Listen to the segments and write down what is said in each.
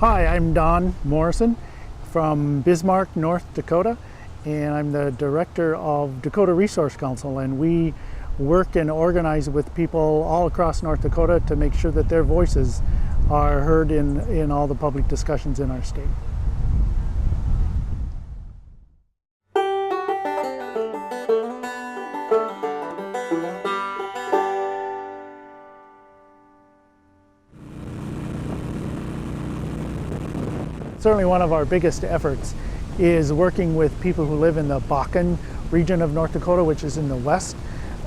Hi, I'm Don Morrison from Bismarck, North Dakota, and I'm the director of Dakota Resource Council, and we work and organize with people all across North Dakota to make sure that their voices are heard in all the public discussions in our state. Certainly one of our biggest efforts is working with people who live in the Bakken region of North Dakota, which is in the west.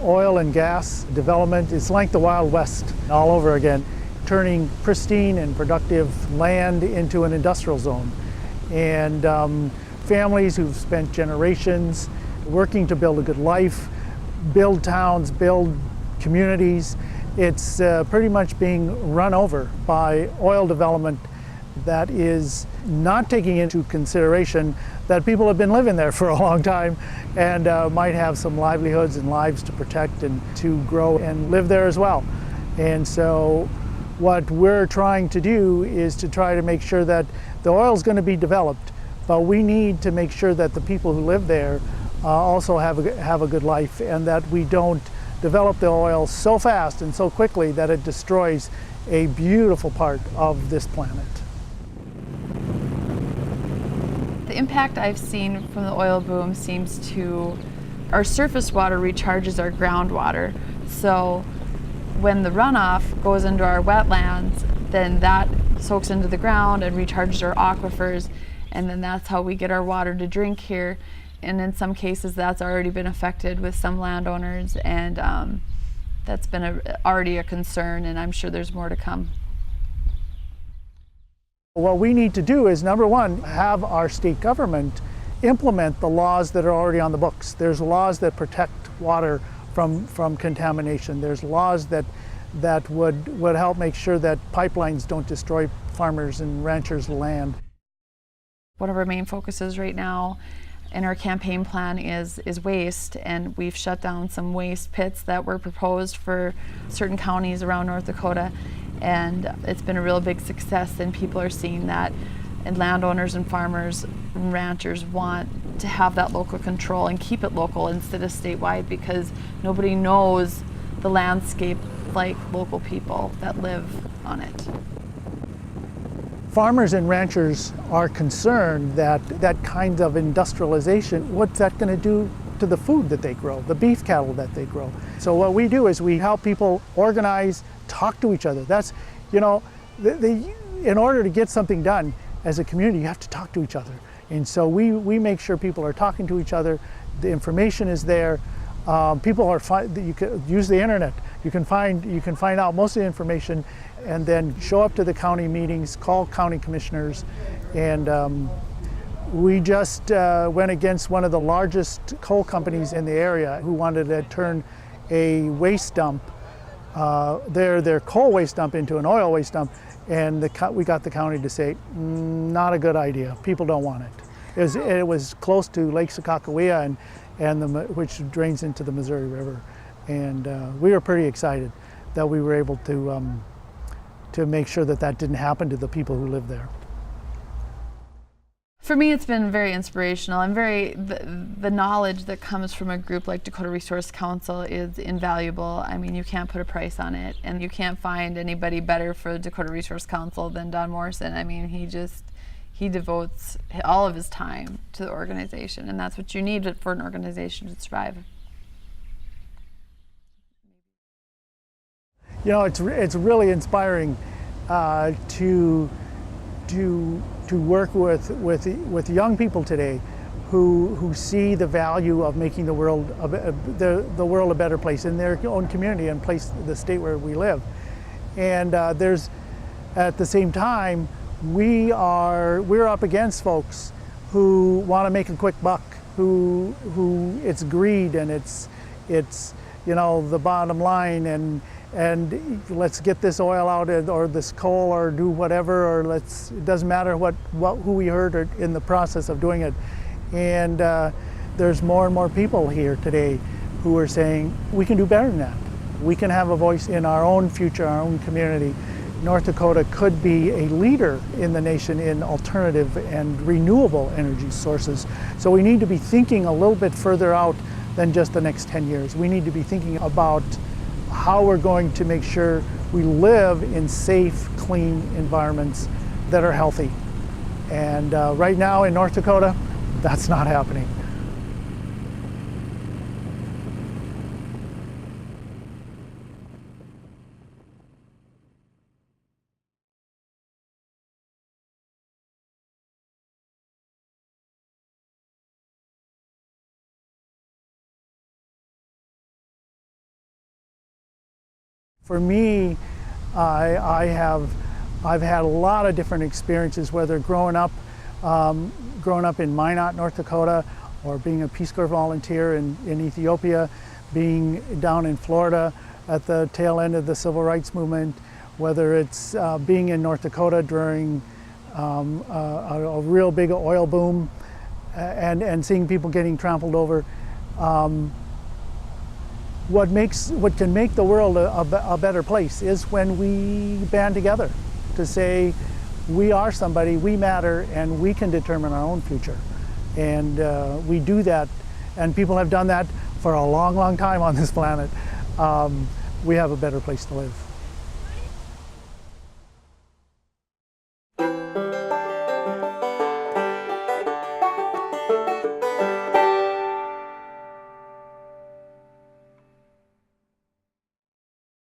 Oil and gas development is like the Wild West all over again, turning pristine and productive land into an industrial zone. And families who've spent generations working to build a good life, build towns, build communities, it's pretty much being run over by oil development that is not taking into consideration that people have been living there for a long time and might have some livelihoods and lives to protect and to grow and live there as well. And so what we're trying to do is to try to make sure that the oil is going to be developed, but we need to make sure that the people who live there also have a good life, and that we don't develop the oil so fast and so quickly that it destroys a beautiful part of this planet. The impact I've seen from the oil boom seems to, our surface water recharges our groundwater. So when the runoff goes into our wetlands, then that soaks into the ground and recharges our aquifers, and then that's how we get our water to drink here. And in some cases that's already been affected with some landowners, and that's been already a concern, and I'm sure there's more to come. What we need to do is, number one, have our state government implement the laws that are already on the books. There's laws that protect water from contamination. There's laws that would help make sure that pipelines don't destroy farmers and ranchers' land. One of our main focuses right now in our campaign plan is waste, and we've shut down some waste pits that were proposed for certain counties around North Dakota. And it's been a real big success, and people are seeing that, and landowners and farmers and ranchers want to have that local control and keep it local instead of statewide, because nobody knows the landscape like local people that live on it. Farmers and ranchers are concerned that that kind of industrialization, what's that going to do to the food that they grow, the beef cattle that they grow. So what we do is we help people organize, talk to each other. That's, you know, in order to get something done as a community, you have to talk to each other. And so we make sure people are talking to each other, the information is there. People are you can use the internet. You can find out most of the information, and then show up to the county meetings, call county commissioners. And we just went against one of the largest coal companies in the area who wanted to turn a waste dump, their coal waste dump, into an oil waste dump, and we got the county to say, not a good idea. People don't want it. It was close to Lake Sakakawea, which drains into the Missouri River, and we were pretty excited that we were able to make sure that that didn't happen to the people who live there. For me, it's been very inspirational, and the knowledge that comes from a group like Dakota Resource Council is invaluable. I mean, you can't put a price on it, and you can't find anybody better for Dakota Resource Council than Don Morrison. I mean, he devotes all of his time to the organization, and that's what you need for an organization to survive. You know, it's really inspiring to work with young people today who see the value of making the world a better place in their own community and the state where we live. And there's, at the same time, we're up against folks who want to make a quick buck, who it's greed, and it's you know, the bottom line, and let's get this oil out, or this coal, or do whatever, or it doesn't matter who we hurt in the process of doing it. And there's more and more people here today who are saying we can do better than that. We can have a voice in our own future, our own community, North Dakota could be a leader in the nation in alternative and renewable energy sources. So we need to be thinking a little bit further out than just the next 10 years. We need to be thinking about how we're going to make sure we live in safe, clean environments that are healthy. And right now in North Dakota, that's not happening. For me, I've had a lot of different experiences, whether growing up in Minot, North Dakota, or being a Peace Corps volunteer in Ethiopia, being down in Florida at the tail end of the civil rights movement, whether it's being in North Dakota during a real big oil boom and seeing people getting trampled over. What can make the world a better place is when we band together to say we are somebody, we matter, and we can determine our own future. And we do that, and people have done that for a long, long time on this planet. We have a better place to live.